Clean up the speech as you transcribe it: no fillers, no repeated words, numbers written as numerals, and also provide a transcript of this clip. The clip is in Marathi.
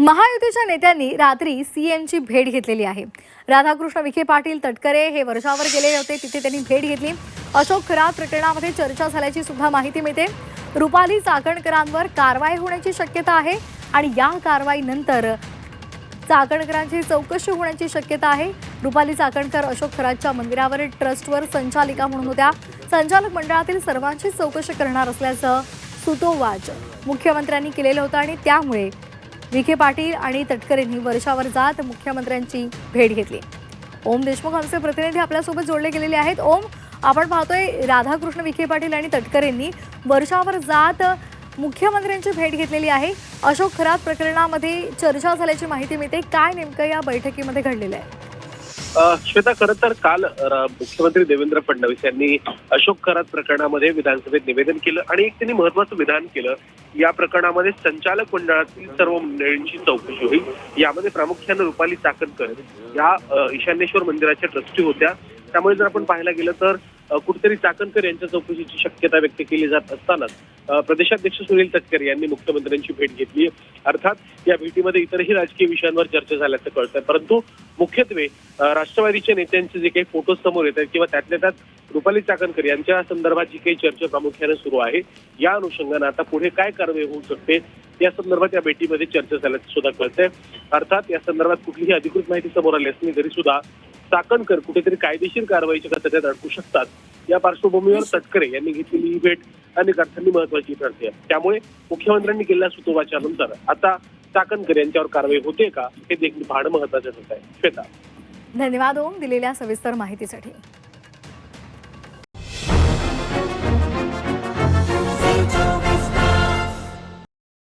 महायुतीच्या नेत्यांनी रात्री सीएमची भेट घेतलेली आहे। राधाकृष्ण विखे पाटील तटकरे हे वर्षावर गेले होते, तिथे त्यांनी भेट घेतली। अशोक खरात प्रकरणामध्ये चर्चा झाल्याची सुद्धा माहिती मिळते। रुपाली चाकणकरांवर कारवाई होण्याची शक्यता आहे आणि या कारवाईनंतर चाकणकरांची चौकशी होण्याची शक्यता आहे। रुपाली चाकणकर अशोक खरातच्या मंदिरावर ट्रस्टवर संचालिका म्हणून होत्या। संचालक मंडळातील सर्वांची चौकशी करणार असल्याचं सुतोवाच मुख्यमंत्र्यांनी केलेलं होतं आणि त्यामुळे विखे पाटील आणि तटकरेंनी वर्षावर जात मुख्यमंत्र्यांची भेट घेतली। ओम देशमुख आमचे प्रतिनिधी आपल्यासोबत जोडले गेलेले आहेत। ओम, आपण पाहतोय राधाकृष्ण विखे पाटील आणि तटकरेंनी वर्षावर जात मुख्यमंत्र्यांची भेट घेतलेली आहे। अशोक खरात प्रकरणामध्ये चर्चा झाल्याची माहिती मिळते। काय नेमकं या बैठकीमध्ये घडलेलं आहे? श्वेता, खरं तर काल मुख्यमंत्री देवेंद्र फडणवीस यांनी अशोक खरात प्रकरणामध्ये विधानसभेत निवेदन केलं आणि एक त्यांनी महत्त्वाचं विधान केलं। या प्रकरणामध्ये संचालक मंडळातील सर्व मंडळींची चौकशी होईल। यामध्ये प्रामुख्याने रुपाली चाकणकर या ईशान्येश्वर मंदिराच्या ट्रस्टी होत्या। त्यामुळे जर आपण पाहायला गेलं तर कुठेतरी चाकणकर यांच्या चौकशीची शक्यता व्यक्त केली जात असतानाच प्रदेशाध्यक्ष सुनील तटकरे यांनी मुख्यमंत्र्यांची भेट घेतली। अर्थात या भेटीमध्ये इतरही राजकीय विषयांवर चर्चा झाल्याचं कळतंय, परंतु मुख्यत्वे राष्ट्रवादीच्या नेत्यांचे जे काही फोटो समोर येत आहेत किंवा त्यातल्या त्यात रुपाली चाकणकर यांच्या संदर्भात जी काही चर्चा प्रामुख्याने सुरू आहे, या अनुषंगाने आता पुढे काय कारवाई होऊ शकते या संदर्भात या भेटीमध्ये चर्चा झाल्याचं सुद्धा कळतंय। अर्थात या संदर्भात कुठलीही अधिकृत माहिती समोर आली असली तरी सुद्धा चाकणकर कुठेतरी कायदेशीर कारवाईच्या कचाट्यात अडकू शकतात। या पार्श्वभूमीवर तटकरे यांनी घेतलेली ही भेट अनेक अर्थांनी महत्वाची ठरते। त्यामुळे मुख्यमंत्र्यांनी केलेल्या सुतोवाचानंतर आता चाकणकर यांच्यावर कारवाई होते का हे देखील पाहणं महत्वाचं होत आहे। श्वेता, धन्यवाद ओम, दिलेल्या सविस्तर माहितीसाठी।